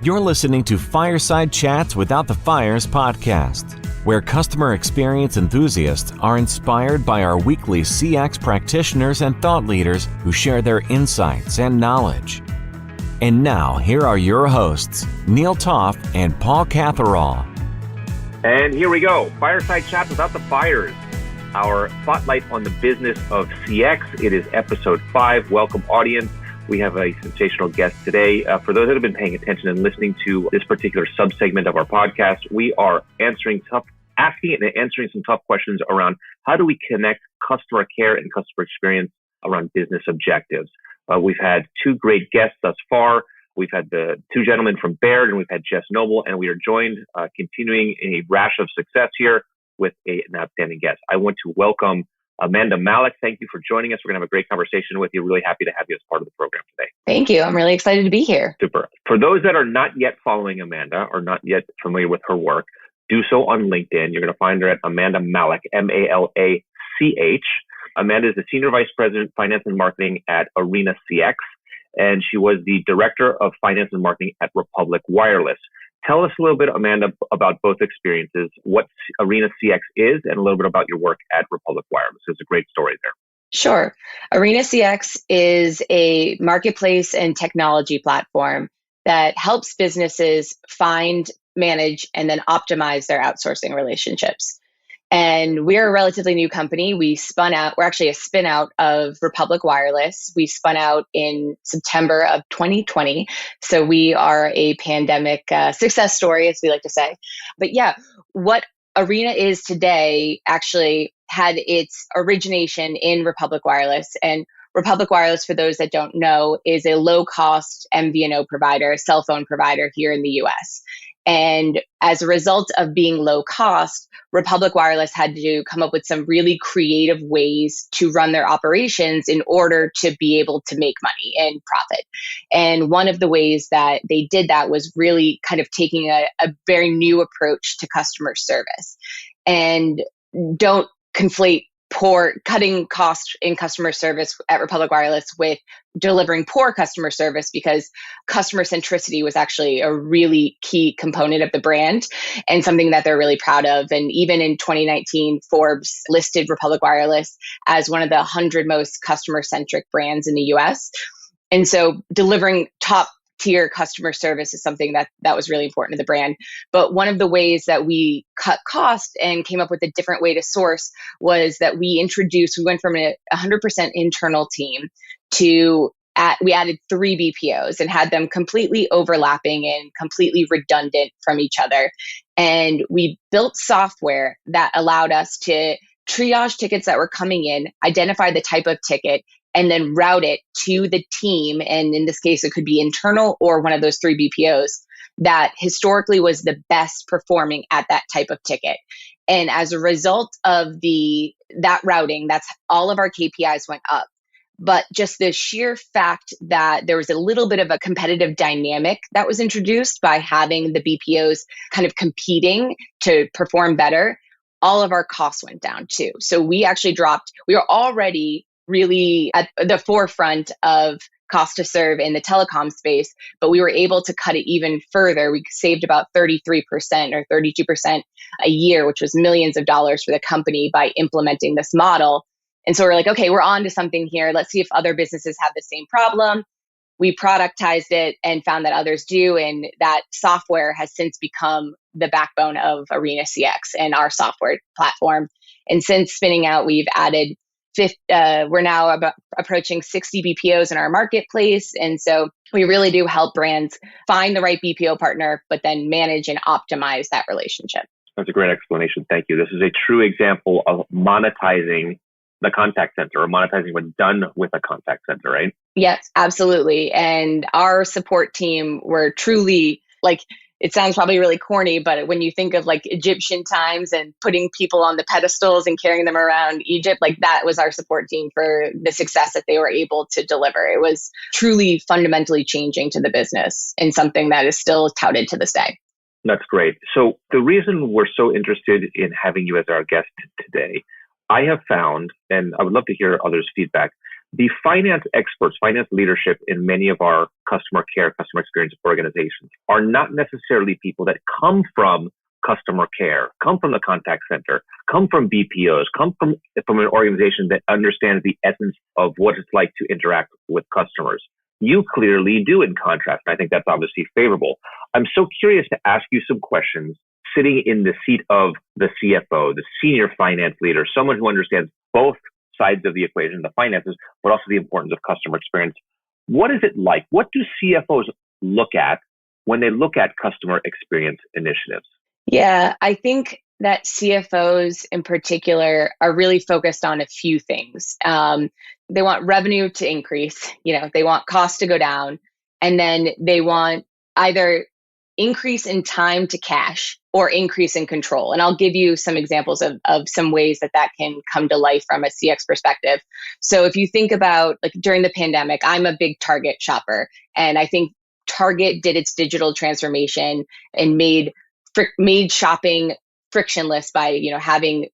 You're listening to Fireside Chats Without the Fires podcast, where customer experience enthusiasts are inspired by our weekly CX practitioners and thought leaders who share their insights and knowledge. And now, here are your hosts, Neal Topf and Paul Catherall. And here we go, Fireside Chats Without the Fires, our spotlight on the business of CX. It is episode 5. Welcome, audience. We have a sensational guest today. For those that have been paying attention and listening to this particular subsegment of our podcast, we are asking and answering some tough questions around how do we connect customer care and customer experience around business objectives. We've had 2 great guests thus far. We've had the 2 gentlemen from Baird, and we've had Jess Noble, and we are joined, continuing a rash of success here with an outstanding guest. I want to welcome Amanda Malach. Thank you for joining us. We're going to have a great conversation with you. Really happy to have you as part of the program today. Thank you. I'm really excited to be here. Super. For those that are not yet following Amanda or not yet familiar with her work, do so on LinkedIn. You're going to find her at Amanda Malach, Malach. Amanda is the Senior Vice President, Finance and Marketing at Arena CX, and she was the Director of Finance and Marketing at Republic Wireless. Tell us a little bit, Amanda, about both experiences, what Arena CX is, and a little bit about your work at Republic Wireless. It's a great story there. Sure. Arena CX is a marketplace and technology platform that helps businesses find, manage, and then optimize their outsourcing relationships. And we're a relatively new company. We're actually a spin out of Republic Wireless. We spun out in September of 2020. So we are a pandemic success story, as we like to say. But yeah, what Arena is today actually had its origination in Republic Wireless. And Republic Wireless, for those that don't know, is a low-cost MVNO provider, a cell phone provider here in the US. And as a result of being low cost, Republic Wireless had to come up with some really creative ways to run their operations in order to be able to make money and profit. And one of the ways that they did that was really kind of taking a very new approach to customer service. And don't conflate cutting costs in customer service at Republic Wireless with delivering poor customer service, because customer centricity was actually a really key component of the brand and something that they're really proud of. And even in 2019, Forbes listed Republic Wireless as one of the 100 most customer-centric brands in the US. And so delivering top tier customer service is something that was really important to the brand. But one of the ways that we cut cost and came up with a different way to source was that we went from a 100% internal team to we added 3 BPOs and had them completely overlapping and completely redundant from each other. And we built software that allowed us to triage tickets that were coming in, identify the type of ticket, and then route it to the team. And in this case, it could be internal or one of those 3 BPOs that historically was the best performing at that type of ticket. And as a result of that routing, that's all of our KPIs went up. But just the sheer fact that there was a little bit of a competitive dynamic that was introduced by having the BPOs kind of competing to perform better, all of our costs went down too. So we were already really at the forefront of cost to serve in the telecom space, but we were able to cut it even further. We saved about 33% or 32% a year, which was millions of dollars for the company by implementing this model. And so we're like, okay, we're on to something here. Let's see if other businesses have the same problem. We productized it and found that others do. And that software has since become the backbone of Arena CX and our software platform. And since spinning out, we've added we're now approaching 60 BPOs in our marketplace. And so we really do help brands find the right BPO partner, but then manage and optimize that relationship. That's a great explanation. Thank you. This is a true example of monetizing the contact center or monetizing what's done with a contact center, right? Yes, absolutely. And our support team were truly it sounds probably really corny, but when you think of Egyptian times and putting people on the pedestals and carrying them around Egypt, that was our support team for the success that they were able to deliver. It was truly fundamentally changing to the business and something that is still touted to this day. That's great. So the reason we're so interested in having you as our guest today, I have found, and I would love to hear others' feedback, The finance experts, finance leadership in many of our customer care, customer experience organizations are not necessarily people that come from customer care, come from the contact center, come from BPOs, come from an organization that understands the essence of what it's like to interact with customers. You clearly do, in contrast. And I think that's obviously favorable. I'm so curious to ask you some questions sitting in the seat of the CFO, the senior finance leader, someone who understands both sides of the equation, the finances, but also the importance of customer experience. What is it like? What do CFOs look at when they look at customer experience initiatives? Yeah, I think that CFOs in particular are really focused on a few things. They want revenue to increase, they want costs to go down, and then they want either increase in time to cash or increase in control. And I'll give you some examples of some ways that can come to life from a CX perspective. So if you think about like during the pandemic, I'm a big Target shopper, and I think Target did its digital transformation and made shopping frictionless by being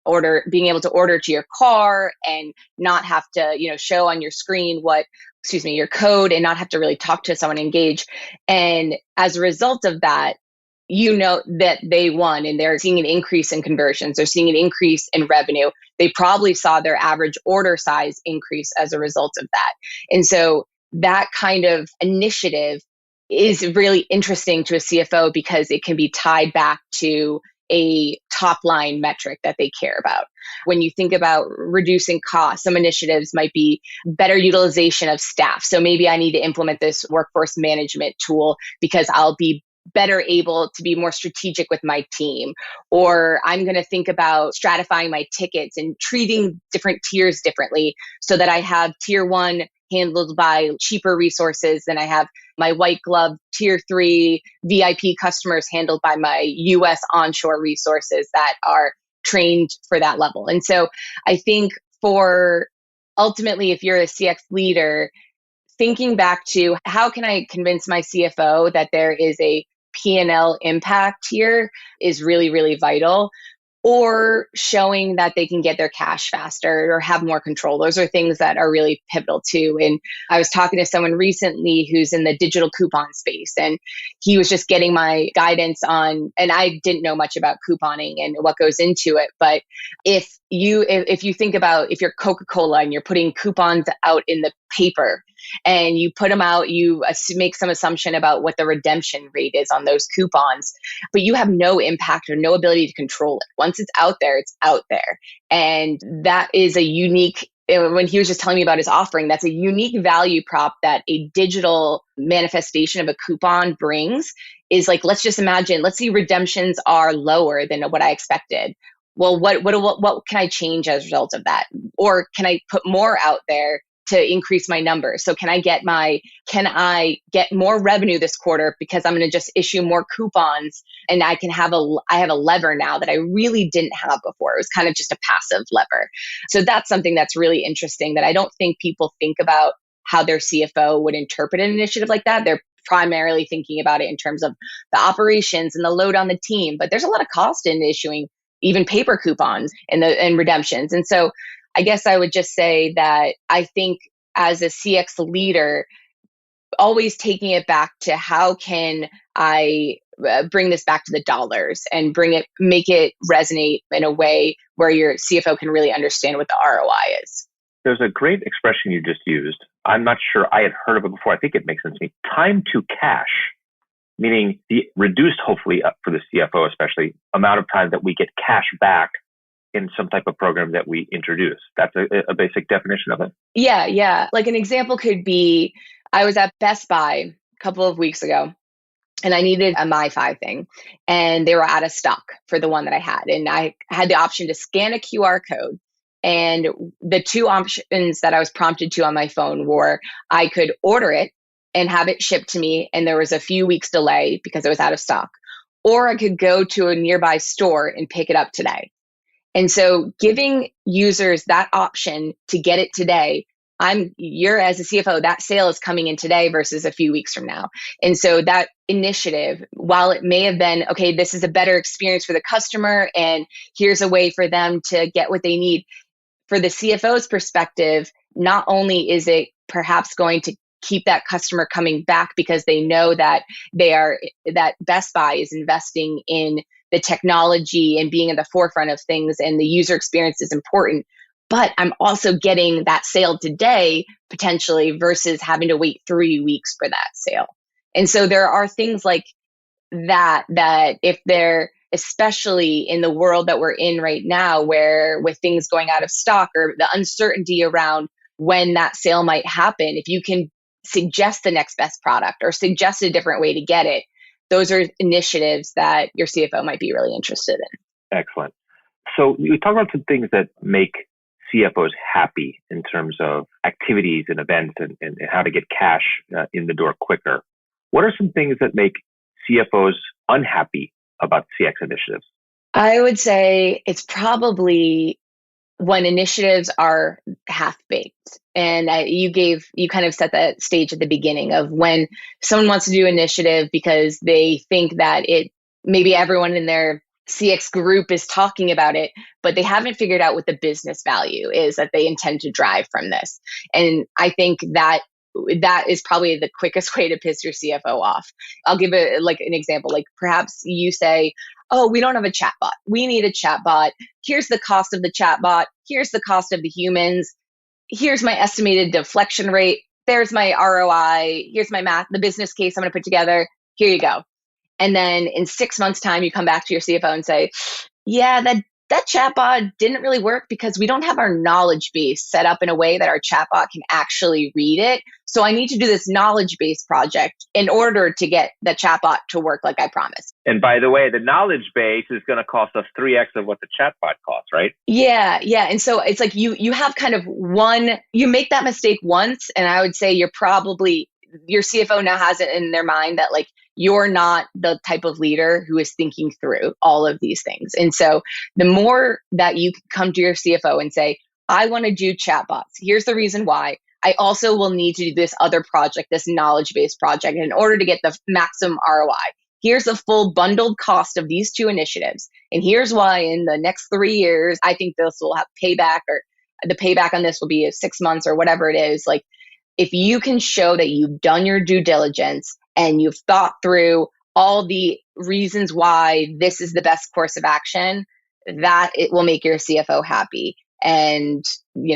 able to order to your car and not have to show on your screen your code and not have to really talk to someone, engage. And as a result of that, that they won, and they're seeing an increase in conversions, they're seeing an increase in revenue. They probably saw their average order size increase as a result of that. And so that kind of initiative is really interesting to a CFO because it can be tied back to a top line metric that they care about. When you think about reducing costs, some initiatives might be better utilization of staff. So maybe I need to implement this workforce management tool because I'll be better able to be more strategic with my team. Or I'm going to think about stratifying my tickets and treating different tiers differently so that I have tier 1 handled by cheaper resources than I have my white glove tier 3 VIP customers handled by my US onshore resources that are trained for that level. And so I think for ultimately, if you're a CX leader, thinking back to how can I convince my CFO that there is a P&L impact here is really, really vital. Or showing that they can get their cash faster or have more control. Those are things that are really pivotal too. And I was talking to someone recently who's in the digital coupon space, and he was just getting my guidance on, and I didn't know much about couponing and what goes into it. But if you think about if you're Coca-Cola and you're putting coupons out in the paper and you put them out, you make some assumption about what the redemption rate is on those coupons, but you have no impact or no ability to control it. Once it's out there, it's out there. And that is a unique, when he was just telling me about his offering, that's a unique value prop that a digital manifestation of a coupon brings. Is like, let's see redemptions are lower than what I expected. Well, what can I change as a result of that? Or can I put more out there to increase my numbers? So can I get more revenue this quarter because I'm going to just issue more coupons, and I have a lever now that I really didn't have before. It was kind of just a passive lever. So that's something that's really interesting that I don't think people think about how their CFO would interpret an initiative like that. They're primarily thinking about it in terms of the operations and the load on the team, but there's a lot of cost in issuing even paper coupons and redemptions. And so I guess I would just say that I think as a CX leader, always taking it back to how can I bring this back to the dollars and make it resonate in a way where your CFO can really understand what the ROI is. There's a great expression you just used. I'm not sure I had heard of it before. I think it makes sense to me. Time to cash, meaning the reduced, hopefully for the CFO especially, amount of time that we get cash back in some type of program that we introduce. That's a basic definition of it. Yeah. Like an example could be, I was at Best Buy a couple of weeks ago, and I needed a MiFi thing, and they were out of stock for the one that I had. And I had the option to scan a QR code. And the two options that I was prompted to on my phone were I could order it and have it shipped to me, and there was a few weeks delay because it was out of stock. Or I could go to a nearby store and pick it up today. And so giving users that option to get it today, you're as a CFO, that sale is coming in today versus a few weeks from now. And so that initiative, while it may have been, okay, this is a better experience for the customer and here's a way for them to get what they need, for the CFO's perspective, not only is it perhaps going to keep that customer coming back because they know that that Best Buy is investing in the technology and being in the forefront of things and the user experience is important, but I'm also getting that sale today potentially versus having to wait 3 weeks for that sale. And so there are things like that if they're, especially in the world that we're in right now, where with things going out of stock or the uncertainty around when that sale might happen, if you can suggest the next best product or suggest a different way to get it, those are initiatives that your CFO might be really interested in. Excellent. So you talk about some things that make CFOs happy in terms of activities and events and how to get cash in the door quicker. What are some things that make CFOs unhappy about CX initiatives? I would say it's probably when initiatives are half-baked. And you kind of set that stage at the beginning of when someone wants to do initiative because they think that maybe everyone in their CX group is talking about it, but they haven't figured out what the business value is that they intend to drive from this. And I think that is probably the quickest way to piss your CFO off. I'll give an example. Like perhaps you say, oh, we don't have a chatbot. We need a chatbot. Here's the cost of the chatbot. Here's the cost of the humans. Here's my estimated deflection rate. There's my ROI. Here's my math, the business case I'm going to put together. Here you go. And then in 6 months' time, you come back to your CFO and say, yeah, that chatbot didn't really work because we don't have our knowledge base set up in a way that our chatbot can actually read it. So I need to do this knowledge base project in order to get the chatbot to work like I promised. And by the way, the knowledge base is going to cost us 3x of what the chatbot costs, right? Yeah. And so it's like you have kind of you make that mistake once, and I would say your CFO now has it in their mind that like you're not the type of leader who is thinking through all of these things. And so the more that you come to your CFO and say, I want to do chatbots. Here's the reason why. I also will need to do this other project, this knowledge-based project, in order to get the maximum ROI. Here's the full bundled cost of these two initiatives. And here's why in the next 3 years, I think this will have payback, or the payback on this will be 6 months or whatever it is. Like if you can show that you've done your due diligence and you've thought through all the reasons why this is the best course of action, that it will make your CFO happy. And,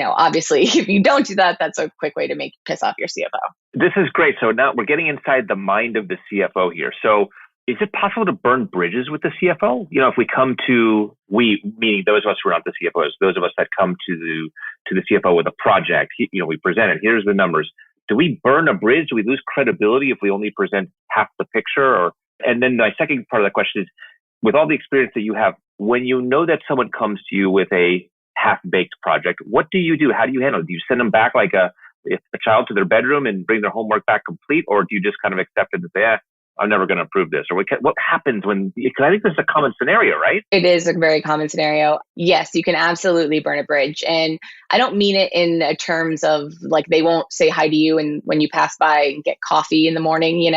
obviously, if you don't do that, that's a quick way to piss off your CFO. This is great. So now we're getting inside the mind of the CFO here. So is it possible to burn bridges with the CFO? If we come to, meaning those of us who are not the CFOs, those of us that come to the CFO with a project, we present it. Here's the numbers. Do we burn a bridge? Do we lose credibility if we only present half the picture? And then my second part of the question is, with all the experience that you have, when you know that someone comes to you with a half-baked project, what do you do? How do you handle it? Do you send them back like a child to their bedroom and bring their homework back complete? Or do you just kind of accept it and say, I'm never going to approve this? Or what happens because I think this is a common scenario, right? It is a very common scenario. Yes, you can absolutely burn a bridge. And I don't mean it in terms of like they won't say hi to you and when you pass by and get coffee in the morning,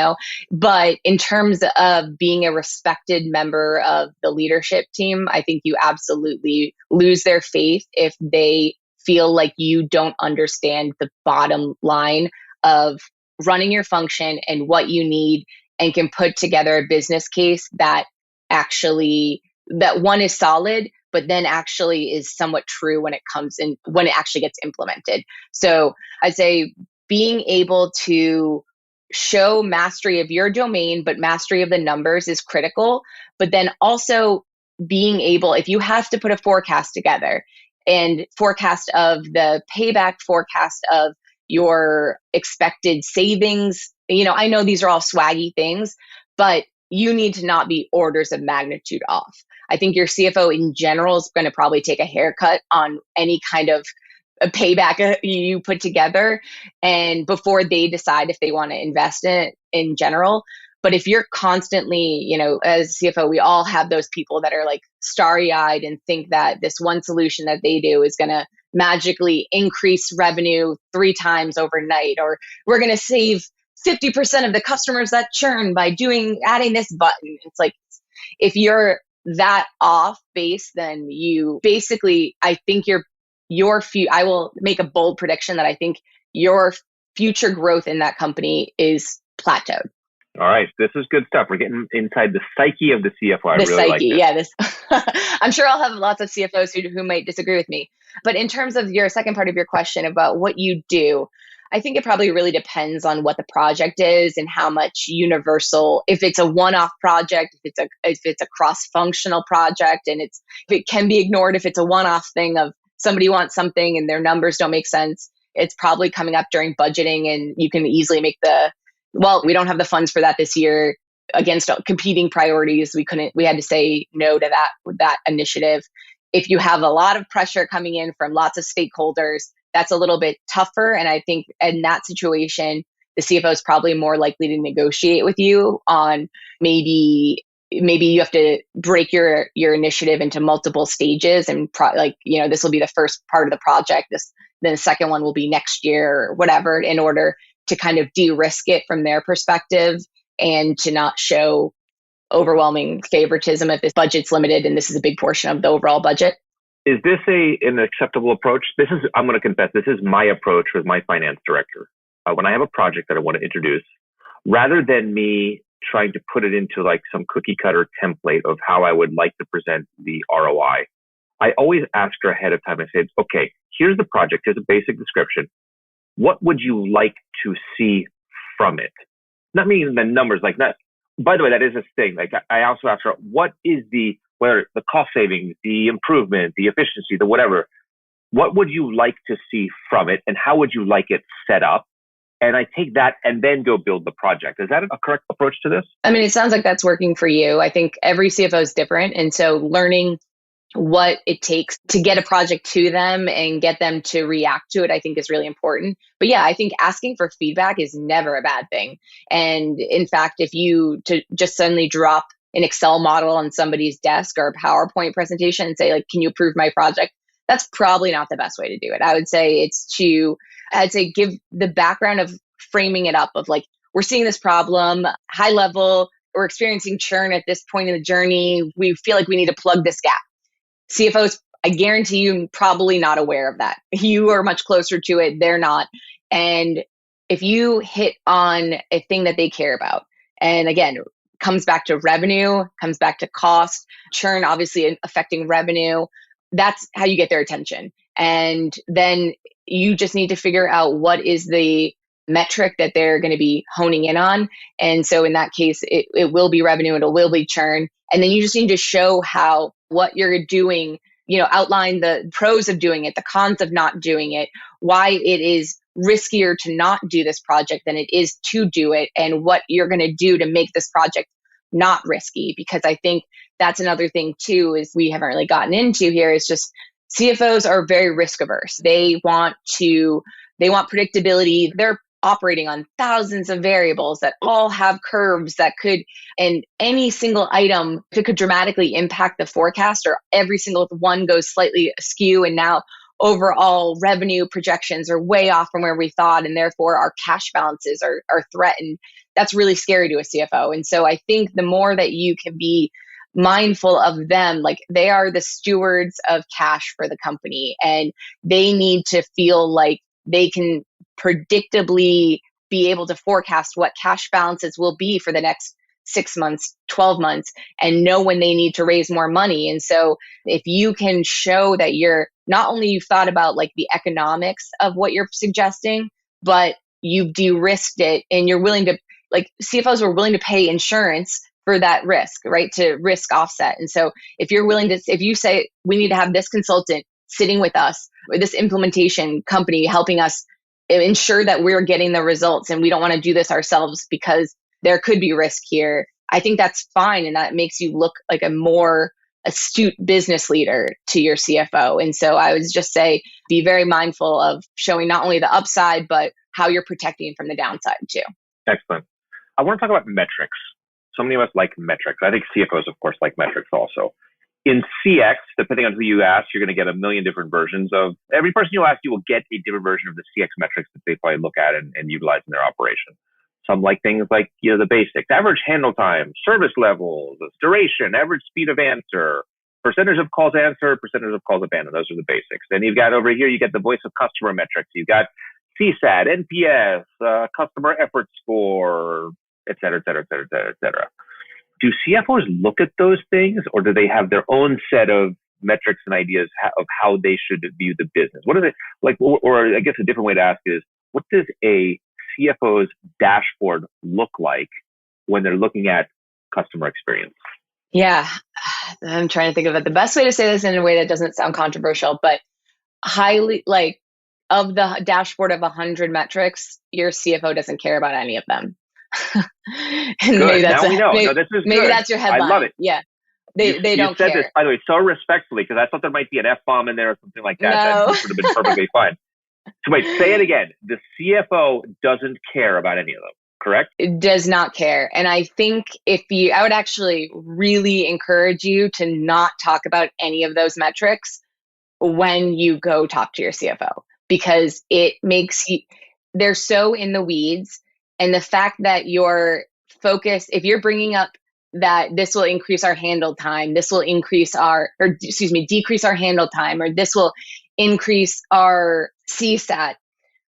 but in terms of being a respected member of the leadership team, I think you absolutely lose their faith if they feel like you don't understand the bottom line of running your function and what you need, and can put together a business case that one is solid, but then actually is somewhat true when it actually gets implemented. So I'd say being able to show mastery of your domain, but mastery of the numbers is critical. But then also being able, if you have to put a forecast together and forecast of the payback, forecast of your expected savings, I know these are all swaggy things, but you need to not be orders of magnitude off. I think your CFO in general is going to probably take a haircut on any kind of a payback you put together, and before they decide if they want to invest in it in general. But if you're constantly, as a CFO, we all have those people that are like starry-eyed and think that this one solution that they do is going to magically increase revenue 3 times overnight, or we're going to save 50% of the customers that churn by adding this button. It's like, if you're that off base, then you basically, I think you're I will make a bold prediction that I think your future growth in that company is plateaued. All right. This is good stuff. We're getting inside the psyche of the CFO. I The really psyche, like this. yeah. This, I'm sure I'll have lots of CFOs who might disagree with me. But in terms of your second part of your question about what you do, I think it probably really depends on what the project is and how much universal, if it's a one-off project, if it's a cross-functional project, and if it can be ignored, if it's a one-off thing of somebody wants something and their numbers don't make sense, it's probably coming up during budgeting, and you can easily make we don't have the funds for that this year. Against competing priorities, we had to say no to that initiative. If you have a lot of pressure coming in from lots of stakeholders, that's a little bit tougher. And I think in that situation, the CFO is probably more likely to negotiate with you on maybe you have to break your initiative into multiple stages, and this will be the first part of the project. Then the second one will be next year or whatever, in order to kind of de-risk it from their perspective and to not show overwhelming favoritism if this budget's limited and this is a big portion of the overall budget. Is this an acceptable approach? I'm going to confess, this is my approach with my finance director. When I have a project that I want to introduce, rather than me trying to put it into like some cookie cutter template of how I would like to present the ROI, I always ask her ahead of time. I say, okay, here's the project. Here's a basic description. What would you like to see from it? Not meaning the numbers like that. By the way, that is a thing. Like I also ask her, what is whether the cost savings, the improvement, the efficiency, the whatever, what would you like to see from it, and how would you like it set up? And I take that and then go build the project. Is that a correct approach to this? I mean, it sounds like that's working for you. I think every CFO is different. And so learning what it takes to get a project to them and get them to react to it, I think is really important. But yeah, I think asking for feedback is never a bad thing. And in fact, if you to just suddenly drop an Excel model on somebody's desk or a PowerPoint presentation and say, like, can you approve my project? That's probably not the best way to do it. I would say give the background of framing it up of like, we're seeing this problem, high level, we're experiencing churn at this point in the journey. We feel like we need to plug this gap. CFOs, I guarantee you, probably not aware of that. You are much closer to it. They're not. And if you hit on a thing that they care about, and again, comes back to revenue, comes back to cost, churn obviously affecting revenue, that's how you get their attention. And then you just need to figure out what is the metric that they're going to be honing in on. And so in that case, it will be revenue, it will be churn. And then you just need to show how what you're doing, outline the pros of doing it, the cons of not doing it, why it is riskier to not do this project than it is to do it, and what you're going to do to make this project not risky. Because I think that's another thing too, is we haven't really gotten into here, is just CFOs are very risk averse. They want predictability. They're operating on thousands of variables that all have curves and any single item, if it could dramatically impact the forecast, or every single one goes slightly askew, and now overall revenue projections are way off from where we thought, and therefore our cash balances are threatened. That's really scary to a CFO. And so I think the more that you can be mindful of them, like they are the stewards of cash for the company, and they need to feel like they can predictably be able to forecast what cash balances will be for the next 6 months, 12 months, and know when they need to raise more money. And so if you can show that you've thought about like the economics of what you're suggesting, but you've de-risked it, and you're willing to, like CFOs were willing to pay insurance for that risk, right? To risk offset. And so if you say, we need to have this consultant sitting with us, or this implementation company helping us ensure that we're getting the results, and we don't want to do this ourselves because there could be risk here, I think that's fine. And that makes you look like a more astute business leader to your CFO. And so I would just say, be very mindful of showing not only the upside, but how you're protecting from the downside too. Excellent. I want to talk about metrics. So many of us like metrics. I think CFOs, of course, like metrics also. In CX, depending on who you ask, you're going to get a million different versions of every person you ask. You will get a different version of the CX metrics that they probably look at and utilize in their operation. Some like things like, the basics, average handle time, service levels, duration, average speed of answer, percentage of calls answered, percentage of calls abandoned. Those are the basics. Then you've got over here, you get the voice of customer metrics. You've got CSAT, NPS, customer effort score, et cetera, et cetera, et cetera, et cetera, et cetera. Do CFOs look at those things, or do they have their own set of metrics and ideas of how they should view the business? What is it like? Or I guess a different way to ask is, what does a CFO's dashboard look like when they're looking at customer experience? Yeah, I'm trying to think of it. The best way to say this in a way that doesn't sound controversial, but highly like of the dashboard of 100 metrics, your CFO doesn't care about any of them. And good. Maybe that's now we know. No, this is maybe good. that's your headline. I love it. Yeah. They don't said care. this, by the way, so respectfully, because I thought there might be an F-bomb in there or something like that. No. That would have been perfectly fine. So wait, say it again. The CFO doesn't care about any of them, correct? It does not care. And I think I would actually really encourage you to not talk about any of those metrics when you go talk to your CFO, because it makes they're so in the weeds. And the fact that your focus, if you're bringing up that this will increase our handle time, this will decrease our handle time, or this will increase our CSAT.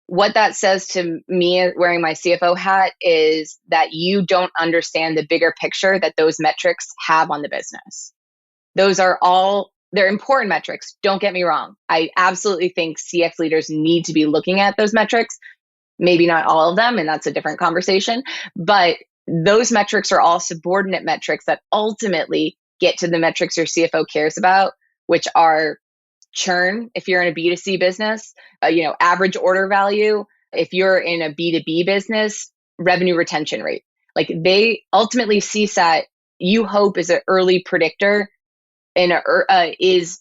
What that says to me wearing my CFO hat is that you don't understand the bigger picture that those metrics have on the business. They're important metrics. Don't get me wrong. I absolutely think CX leaders need to be looking at those metrics. Maybe not all of them, and that's a different conversation. But those metrics are all subordinate metrics that ultimately get to the metrics your CFO cares about, which are churn if you're in a B2C business, average order value. If you're in a B2B business, revenue retention rate. Like they ultimately CSAT, you hope, is an early predictor and is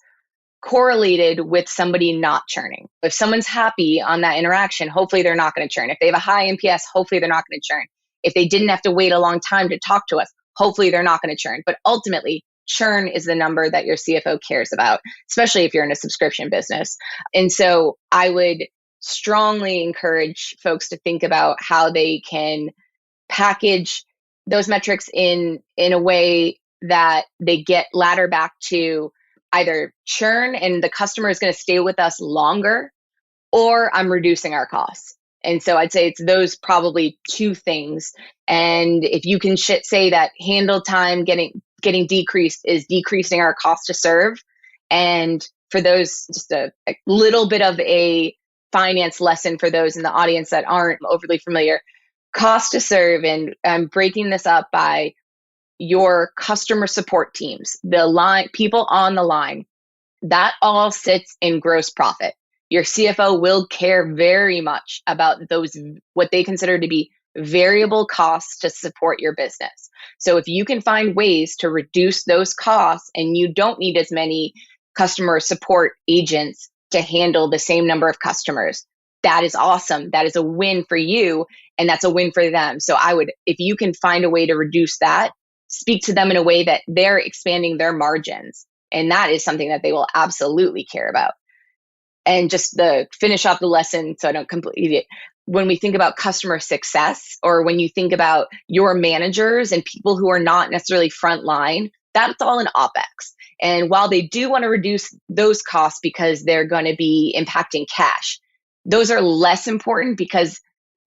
correlated with somebody not churning. If someone's happy on that interaction, hopefully they're not going to churn. If they have a high NPS, hopefully they're not going to churn. If they didn't have to wait a long time to talk to us, hopefully they're not going to churn. But ultimately, churn is the number that your CFO cares about, especially if you're in a subscription business. And so I would strongly encourage folks to think about how they can package those metrics in a way that they get ladder back to either churn and the customer is going to stay with us longer, or I'm reducing our costs. And so I'd say it's those probably two things. And if you can say that handle time getting decreased is decreasing our cost to serve. And for those, just a little bit of a finance lesson for those in the audience that aren't overly familiar, cost to serve, and I'm breaking this up by your customer support teams, people on the line, that all sits in gross profit. Your CFO will care very much about those, what they consider to be variable costs to support your business. So if you can find ways to reduce those costs and you don't need as many customer support agents to handle the same number of customers, that is awesome. That is a win for you, and that's a win for them. So if you can find a way to reduce that, speak to them in a way that they're expanding their margins. And that is something that they will absolutely care about. And just to finish off the lesson so I don't complete it, when we think about customer success, or when you think about your managers and people who are not necessarily frontline, that's all in OpEx. And while they do want to reduce those costs because they're going to be impacting cash, those are less important because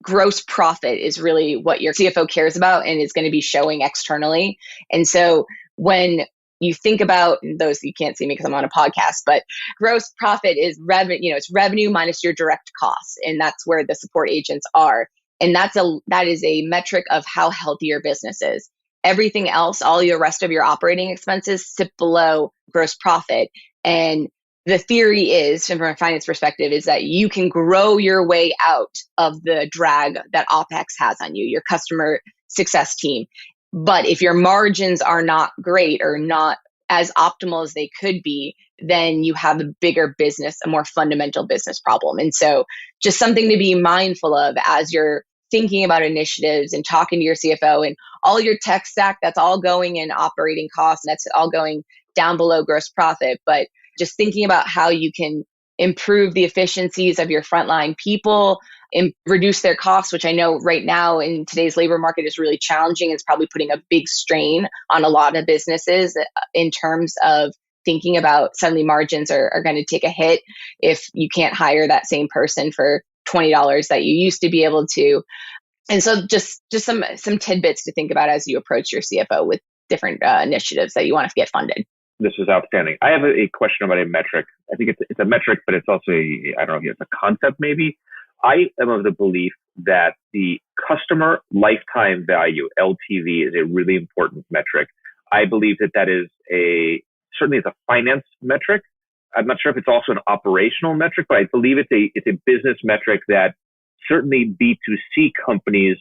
gross profit is really what your CFO cares about and is going to be showing externally. And so when you think about those, you can't see me because I'm on a podcast, but gross profit is revenue, it's revenue minus your direct costs. And that's where the support agents are. And that is a metric of how healthy your business is. Everything else, all your rest of your operating expenses sit below gross profit. And the theory is, from a finance perspective, is that you can grow your way out of the drag that OpEx has on you, your customer success team. But if your margins are not great or not as optimal as they could be, then you have a bigger business, a more fundamental business problem. And so just something to be mindful of as you're thinking about initiatives and talking to your CFO, and all your tech stack, that's all going in operating costs, and that's all going down below gross profit. But just thinking about how you can improve the efficiencies of your frontline people and reduce their costs, which I know right now in today's labor market is really challenging. It's probably putting a big strain on a lot of businesses in terms of thinking about suddenly margins are going to take a hit if you can't hire that same person for $20 that you used to be able to. And so just some tidbits to think about as you approach your CFO with different initiatives that you want to get funded. This is outstanding. I have a question about a metric. I think it's a metric, but it's also I don't know, it's a concept maybe. I am of the belief that the customer lifetime value, LTV, is a really important metric. I believe that is certainly it's a finance metric. I'm not sure if it's also an operational metric, but I believe it's a business metric that certainly B2C companies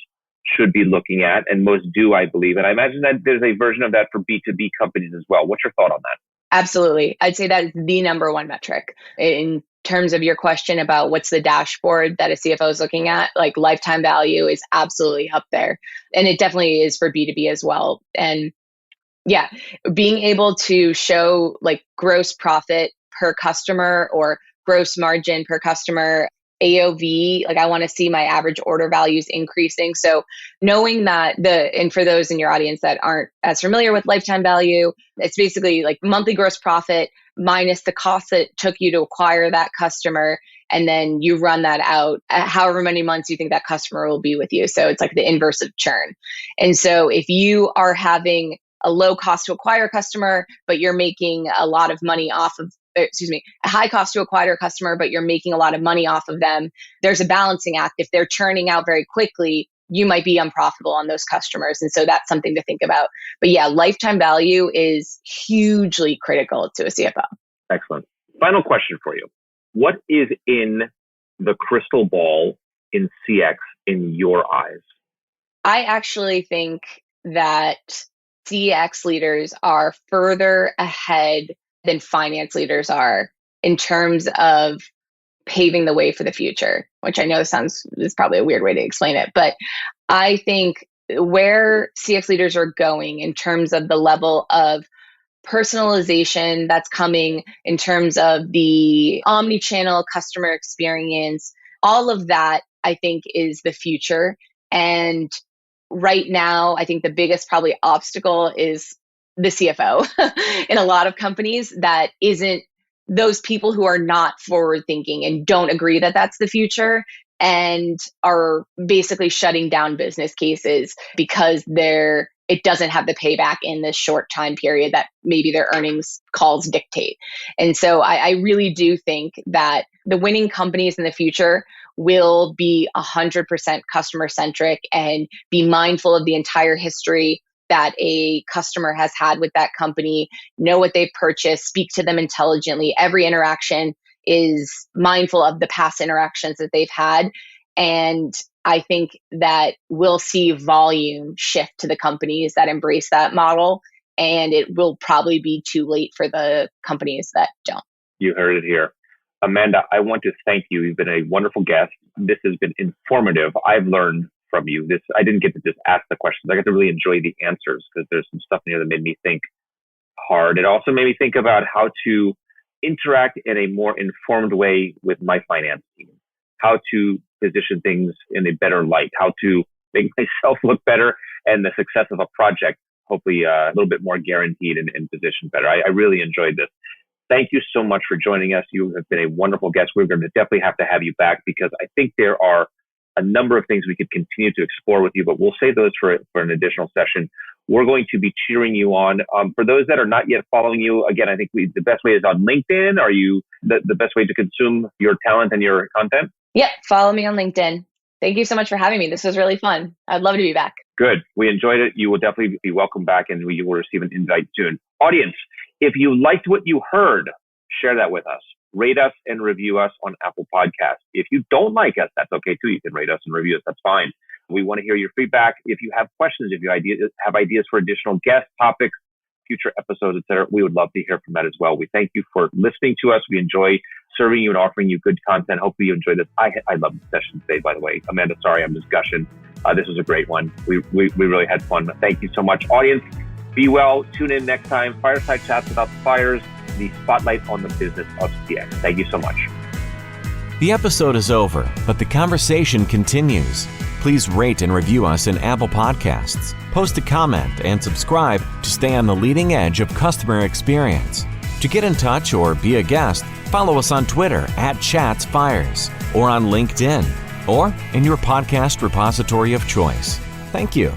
should be looking at, and most do, I believe. And I imagine that there's a version of that for B2B companies as well. What's your thought on that? Absolutely. I'd say that is the number one metric. In terms of your question about what's the dashboard that a CFO is looking at, like lifetime value is absolutely up there. And it definitely is for B2B as well. And yeah, being able to show like gross profit per customer or gross margin per customer, AOV, like I want to see my average order values increasing. So knowing that and for those in your audience that aren't as familiar with lifetime value, it's basically like monthly gross profit minus the cost that it took you to acquire that customer. And then you run that out however many months you think that customer will be with you. So it's like the inverse of churn. And so if you are having a low cost to acquire customer, but you're making a lot of money off of a high cost to acquire a customer, but you're making a lot of money off of them, there's a balancing act. If they're churning out very quickly, you might be unprofitable on those customers. And so that's something to think about. But yeah, lifetime value is hugely critical to a CFO. Excellent. Final question for you. What is in the crystal ball in CX in your eyes? I actually think that CX leaders are further ahead than finance leaders are in terms of paving the way for the future, which I know is probably a weird way to explain it. But I think where CX leaders are going in terms of the level of personalization that's coming, in terms of the omni-channel customer experience, all of that, I think, is the future. And right now, I think the biggest probably obstacle is the CFO in a lot of companies that isn't those people who are not forward thinking and don't agree that that's the future and are basically shutting down business cases because it doesn't have the payback in this short time period that maybe their earnings calls dictate. And so I really do think that the winning companies in the future will be 100% customer centric and be mindful of the entire history that a customer has had with that company, know what they've purchased, speak to them intelligently. Every interaction is mindful of the past interactions that they've had. And I think that we'll see volume shift to the companies that embrace that model. And it will probably be too late for the companies that don't. You heard it here. Amanda, I want to thank you. You've been a wonderful guest. This has been informative. I've learned from you. I didn't get to just ask the questions. I got to really enjoy the answers because there's some stuff in here that made me think hard. It also made me think about how to interact in a more informed way with my finance team, how to position things in a better light, how to make myself look better and the success of a project hopefully a little bit more guaranteed and positioned better. I really enjoyed this. Thank you so much for joining us. You have been a wonderful guest. We're going to definitely have to have you back because I think there are a number of things we could continue to explore with you, but we'll save those for an additional session. We're going to be cheering you on. For those that are not yet following you, again, I think the best way is on LinkedIn. Are you the best way to consume your talent and your content? Yep. Follow me on LinkedIn. Thank you so much for having me. This was really fun. I'd love to be back. Good. We enjoyed it. You will definitely be welcome back and you will receive an invite soon. Audience, if you liked what you heard, share that with us. Rate us and review us on Apple Podcasts. If you don't like us, that's okay too. You can rate us and review us. That's fine. We want to hear your feedback. If you have questions, if you have ideas for additional guest topics, future episodes, etc., we would love to hear from that as well. We thank you for listening to us. We enjoy serving you and offering you good content. Hopefully you enjoyed this. I love the session today, by the way. Amanda, sorry, I'm just gushing. This was a great one. We really had fun. Thank you so much. Audience, be well. Tune in next time. Fireside Chats Without the Fires, the spotlight on the business of CX. Thank you so much. The episode is over, but the conversation continues. Please rate and review us in Apple Podcasts. Post a comment and subscribe to stay on the leading edge of customer experience. To get in touch or be a guest, follow us on Twitter @ChatsFires or on LinkedIn or in your podcast repository of choice. Thank you.